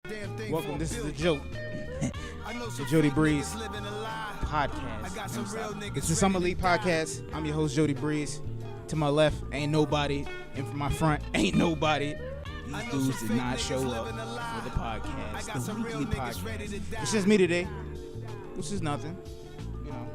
Welcome. This is the joke. The Jody Breeze podcast. It's the Summer League podcast. I'm your host, Jody Breeze. To my left, ain't nobody, and from my front, ain't nobody. These dudes did not show up for the podcast, the weekly podcast. It's just me today, which is nothing. You know,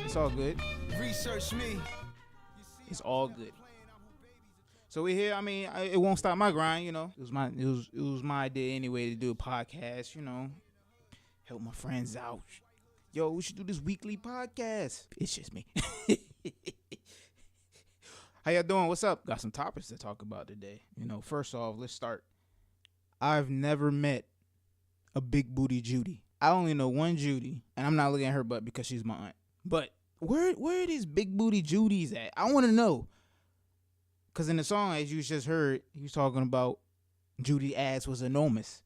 it's all good. Research me. It's all good. So we're here. I mean, it won't stop my grind. You know, it was my idea anyway to do a podcast. You know, help my friends out. Yo, we should do this weekly podcast. It's just me. How y'all doing? What's up? Got some topics to talk about today. You know, first off, let's start. I've never met a big booty Judy. I only know one Judy, and I'm not looking at her butt because she's my aunt. But where are these big booty Judys at? I want to know. Because in the song, as you just heard, he was talking about Judy ass was enormous.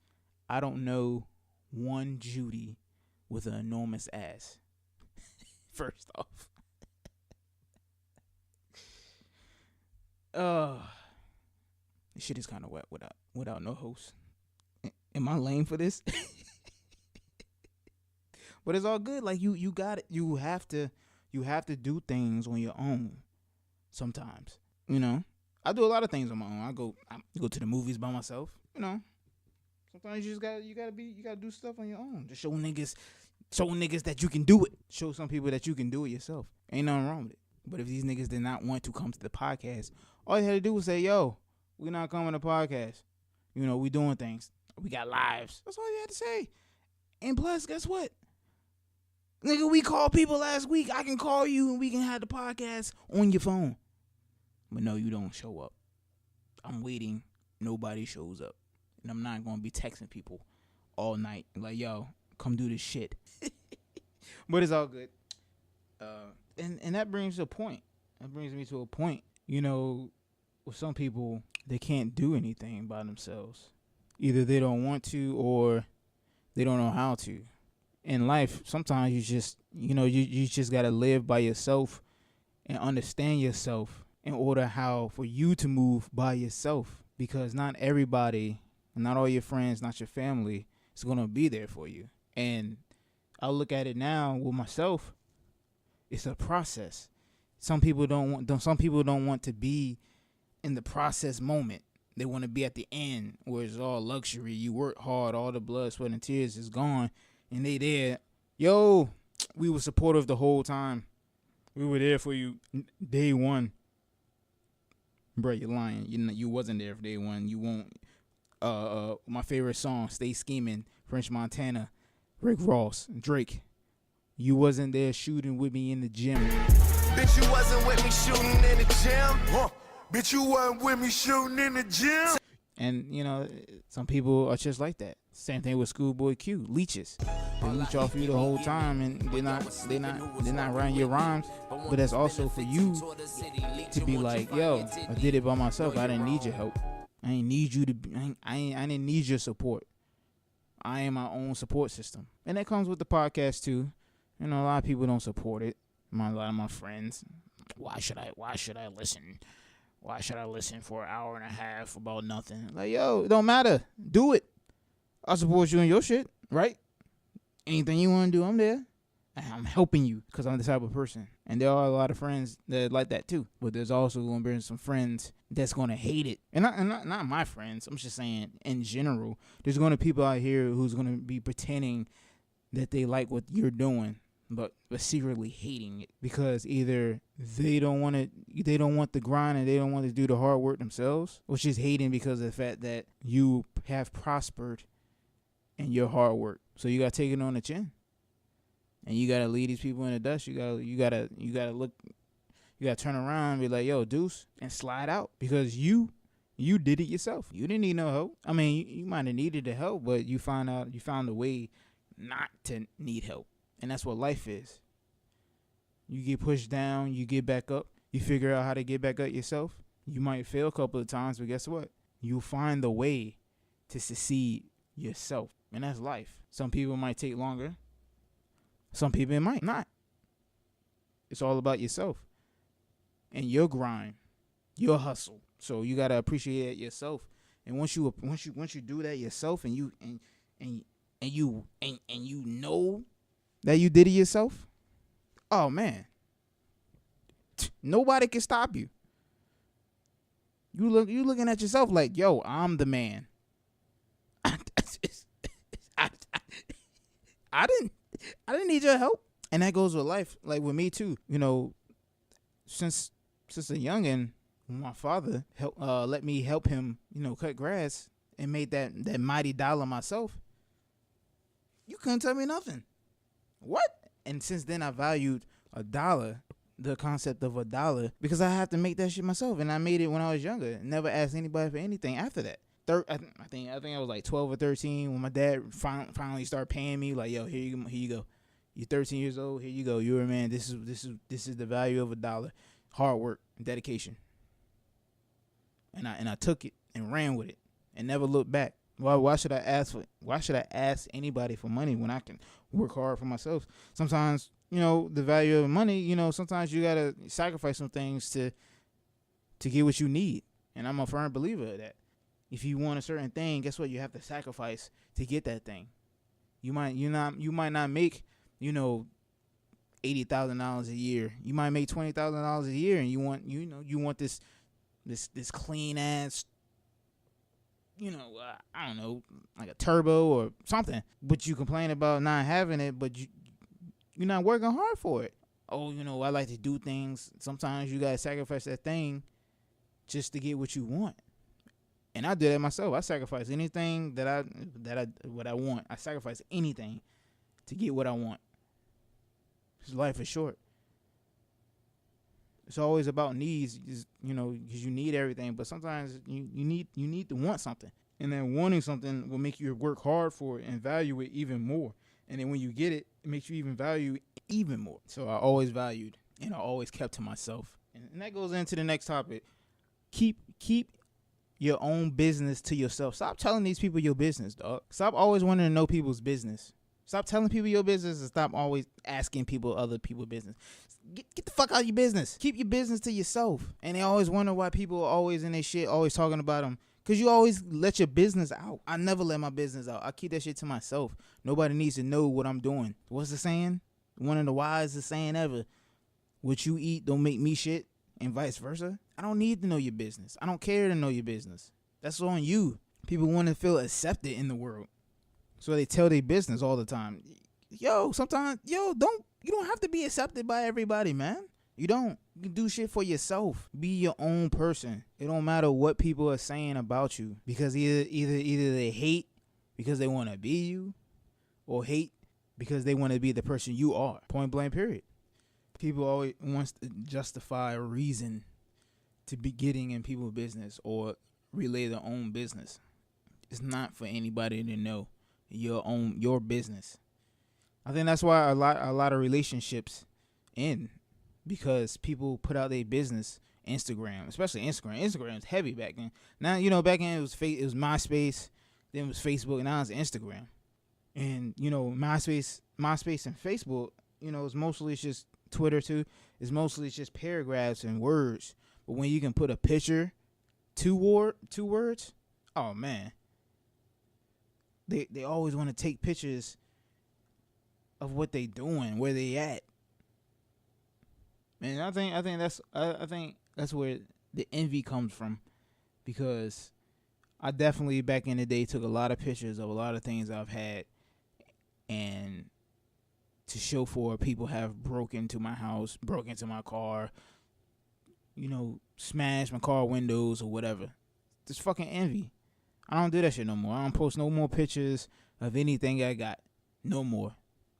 I don't know one Judy with an enormous ass. First off. This shit is kind of wet without no host. Am I lame for this? But it's all good. Like you got it. You have to do things on your own sometimes. You know? I do a lot of things on my own. I go to the movies by myself. You know, sometimes you gotta do stuff on your own. Just show niggas that you can do it. Show some people that you can do it yourself. Ain't nothing wrong with it. But if these niggas did not want to come to the podcast, all you had to do was say, "Yo, we not coming to podcast. You know, we doing things. We got lives." That's all you had to say. And plus, guess what? Nigga, we called people last week. I can call you and we can have the podcast on your phone. But no, you don't show up. I'm waiting. Nobody shows up. And I'm not going to be texting people all night. Like, yo, come do this shit. But it's all good. And that brings a point. That brings me to a point. You know, with some people, they can't do anything by themselves. Either they don't want to or they don't know how to. In life, sometimes you just got to live by yourself and understand yourself. In order for you to move by yourself, because not everybody, not all your friends, not your family is going to be there for you. And I look at it now with myself. It's a process. Some people don't want to be in the process moment. They want to be at the end where it's all luxury. You work hard, all the blood, sweat, and tears is gone, and they there. Yo, we were supportive the whole time. We were there for you day one. Bro, you're lying. You wasn't there for day one. You won't. My favorite song, "Stay Scheming," French Montana, Rick Ross, Drake. You wasn't there shooting with me in the gym. Bitch, you wasn't with me shooting in the gym. Bitch, you wasn't with me shooting in the gym. And you know, some people are just like that. Same thing with Schoolboy Q, leeches. They leech off you the whole time, and they're not writing your rhymes. But that's also for you to be like, yo, I did it by myself. I didn't need your help. I didn't need you to. I didn't need your support. I am my own support system, and that comes with the podcast too. You know, a lot of people don't support it. A lot of my friends. Why should I listen? Why should I listen for an hour and a half about nothing? Like, yo, it don't matter. Do it. I support you in your shit, right? Anything you want to do, I'm there. I'm helping you because I'm the type of person. And there are a lot of friends that like that too. But there's also going to be some friends that's going to hate it. And not my friends. I'm just saying in general. There's going to be people out here who's going to be pretending that they like what you're doing, but secretly hating it because either they don't want the grind and they don't want to do the hard work themselves, or just hating because of the fact that you have prospered in your hard work. So you got to take it on the chin. And you got to leave these people in the dust. You got to turn around and be like, yo, deuce, and slide out because you did it yourself. You didn't need no help. I mean, you might have needed the help, but you found a way not to need help. And that's what life is. You get pushed down, you get back up, you figure out how to get back up yourself. You might fail a couple of times, but guess what? You'll find the way to succeed yourself. And that's life. Some people might take longer. Some people it might not. It's all about yourself and your grind, your hustle. So you got to appreciate yourself And once you do that yourself, and you know that you did it yourself, oh man, nobody can stop you. You looking at yourself like, yo, I'm the man. I didn't need your help. And that goes with life, like with me too. You know, since a youngin', my father let me help him, cut grass, and made that mighty dollar myself. You couldn't tell me nothing. What? And since then, I valued a dollar, the concept of a dollar, because I have to make that shit myself. And I made it when I was younger. Never asked anybody for anything after that. I think I was like 12 or 13 when my dad finally started paying me. Like, yo, here you go. You're 13 years old. Here you go. You're a man. This is the value of a dollar. Hard work, dedication. And I took it and ran with it and never looked back. Why should I ask anybody for money when I can work hard for myself? Sometimes, the value of money, sometimes you gotta sacrifice some things to get what you need. And I'm a firm believer of that. If you want a certain thing, guess what? You have to sacrifice to get that thing. You might not make, $80,000 a year. You might make $20,000 a year, and you want this clean ass, I don't know, like a turbo or something. But you complain about not having it, but you're not working hard for it. Oh, I like to do things. Sometimes you gotta sacrifice that thing just to get what you want. And I do that myself. I sacrifice anything what I want. I sacrifice anything to get what I want. Because life is short. It's always about needs, because you need everything. But sometimes you need to want something, and then wanting something will make you work hard for it and value it even more. And then when you get it, it makes you even value it even more. So I always valued, and I always kept to myself. And that goes into the next topic. Keep your own business to yourself. Stop telling these people your business, dog. Stop always wanting to know people's business. Stop telling people your business, and stop always asking people other people's business. Get the fuck out of your business. Keep your business to yourself. And they always wonder why people are always in their shit, always talking about them. Because you always let your business out. I never let my business out. I keep that shit to myself. Nobody needs to know what I'm doing. What's the saying? One of the wisest saying ever. What you eat don't make me shit, and vice versa. I don't need to know your business. I don't care to know your business. That's on you. People want to feel accepted in the world, so they tell their business all the time. Sometimes you don't have to be accepted by everybody, man. You don't. You can do shit for yourself. Be your own person. It don't matter what people are saying about you, because either they hate because they want to be you, or hate because they want to be the person you are. Point blank, period. People always wants to justify a reason to be getting in people's business or relay their own business. It's not for anybody to know your business. I think that's why a lot of relationships end, because people put out their business. Instagram, especially Instagram. Instagram is heavy back then. Now, back then it was MySpace, then it was Facebook, and now it's Instagram. And MySpace and Facebook, it's mostly just Twitter too. It's mostly just paragraphs and words. But when you can put a picture, two words, oh man. They always want to take pictures of what they doing, where they at. And I think that's where the envy comes from, because I definitely back in the day took a lot of pictures of a lot of things I've had, and to show for people have broke into my house, broke into my car, smashed my car windows or whatever. Just fucking envy. I don't do that shit no more. I don't post no more pictures of anything I got. No more.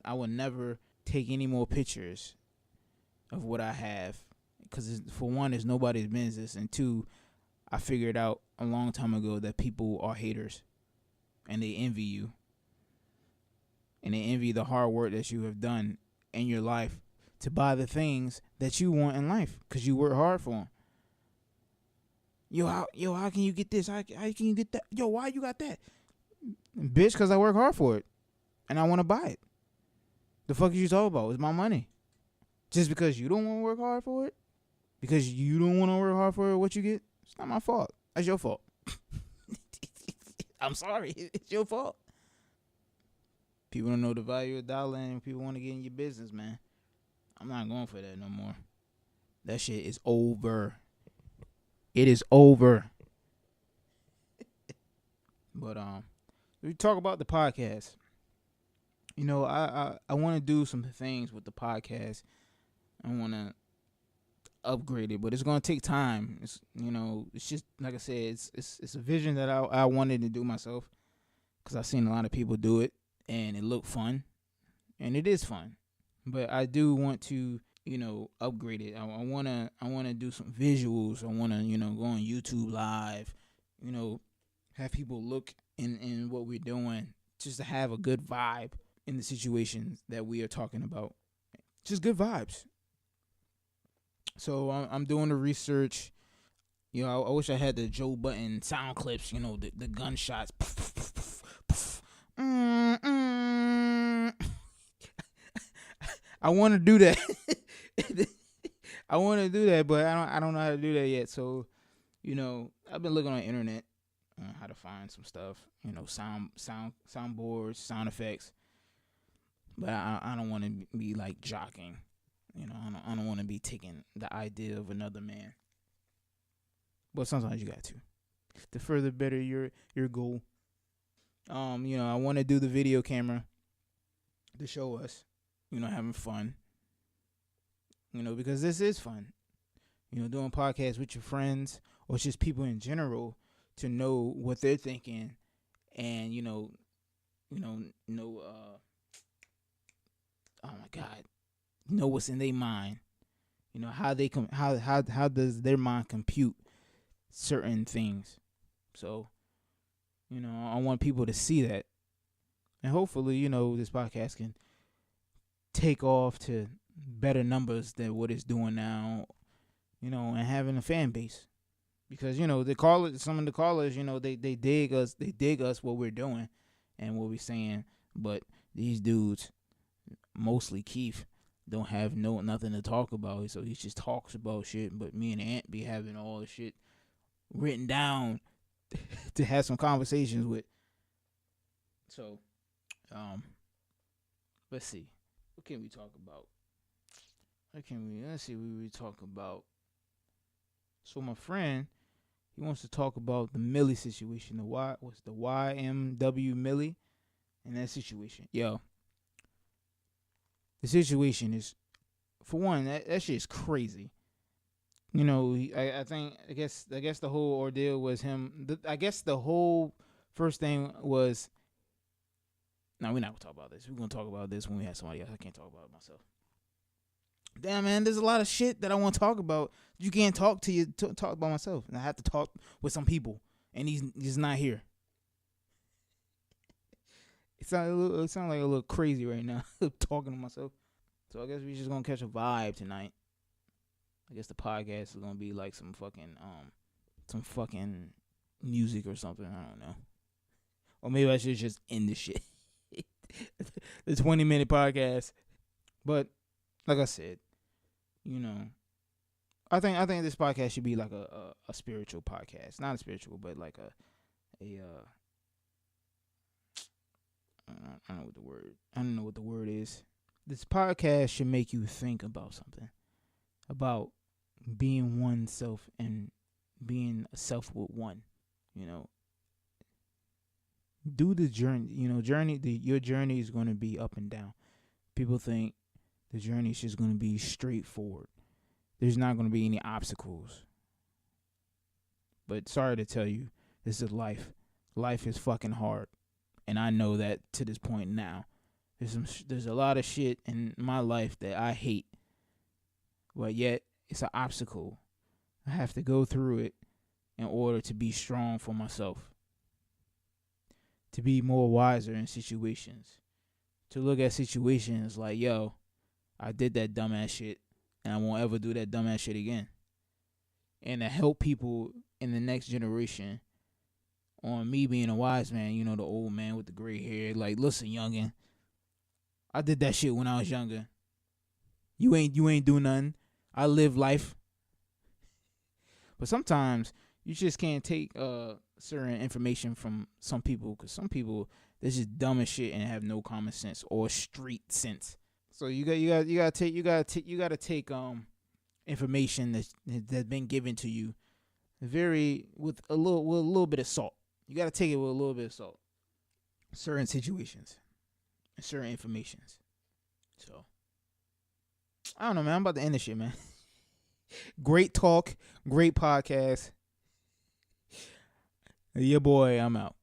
I will never take any more pictures of what I have, because for one, it's nobody's business, and two, I figured out a long time ago that people are haters, and they envy you, and they envy the hard work that you have done in your life to buy the things that you want in life, because you work hard for them. How can you get this? How can you get that? Why you got that? Bitch, because I work hard for it, and I want to buy it. The fuck is you talking about? It's my money. Just because you don't want to work hard for it, because you don't want to work hard for it, what you get, it's not my fault. That's your fault. I'm sorry. It's your fault. People don't know the value of a dollar and people want to get in your business, man. I'm not going for that no more. That shit is over. It is over. But we talk about the podcast. You know, I want to do some things with the podcast. I want to upgrade it, but it's going to take time. It's, you know, it's just like I said, it's a vision that I wanted to do myself because I've seen a lot of people do it and it looked fun, and it is fun. But I do want to, you know, upgrade it. I wanna do some visuals. I wanna, you know, go on YouTube Live, you know, have people look in what we're doing, just to have a good vibe in the situations that we are talking about. Just good vibes. So I'm doing the research. You know, I wish I had the Joe Button sound clips. You know, the gunshots. I want to do that. I want to do that, but I don't know how to do that yet. So, you know, I've been looking on the internet on how to find some stuff. You know, soundboards, sound effects. But I don't want to be like jockeying. You know, I don't want to be taking the idea of another man. But sometimes you got to further better your goal. You know, I want to do the video camera to show us, you know, having fun. You know, because this is fun. You know, doing podcasts with your friends or just people in general to know what they're thinking, and know oh my God, know what's in their mind. You know how they how does their mind compute certain things. So, you know, I want people to see that, and hopefully, you know, this podcast can take off to better numbers than what it's doing now. You know, and having a fan base, because, you know, some of the callers, you know, they dig us, what we're doing and what we're saying, but these dudes, mostly Keith, don't have nothing to talk about, so he just talks about shit. But me and Ant be having all the shit written down to have some conversations with. So, let's see, what can we talk about? Let's see what we talk about. So my friend, he wants to talk about the Millie situation. What's the YMW Millie and that situation? Yo, the situation is, for one, that shit is crazy. You know, I guess the whole ordeal was him. I guess the whole first thing was. No, we're not gonna talk about this. We're gonna talk about this when we have somebody else. I can't talk about it myself. Damn, man, there's a lot of shit that I want to talk about. You can't talk about myself, and I have to talk with some people, and he's not here. It sounds like a little crazy right now, talking to myself. So I guess we just gonna catch a vibe tonight. I guess the podcast is gonna be like some fucking music or something. I don't know. Or maybe I should just end this shit. The 20-minute podcast. But like I said, you know, I think this podcast should be like a spiritual podcast. Not a spiritual, but like a I don't know what the word is. This podcast should make you think about something. About being oneself and being a self with one. You know. Do the journey. You know, your journey is going to be up and down. People think the journey is just going to be straightforward. There's not going to be any obstacles. But sorry to tell you, this is life. Life is fucking hard. And I know that to this point now. There's a lot of shit in my life that I hate. But yet, it's an obstacle. I have to go through it in order to be strong for myself. To be more wiser in situations. To look at situations like, yo, I did that dumbass shit, and I won't ever do that dumbass shit again. And to help people in the next generation on me being a wise man, you know, the old man with the gray hair. Like, listen, youngin', I did that shit when I was younger. You ain't do nothing. I live life. But sometimes you just can't take certain information from some people, because some people they're just dumb as shit and have no common sense or street sense. So you gotta take information that's been given to you with a little bit of salt. You gotta take it with a little bit of salt. Certain situations and certain informations. So I don't know, man. I'm about to end this shit, man. Great talk, great podcast. Your boy, I'm out.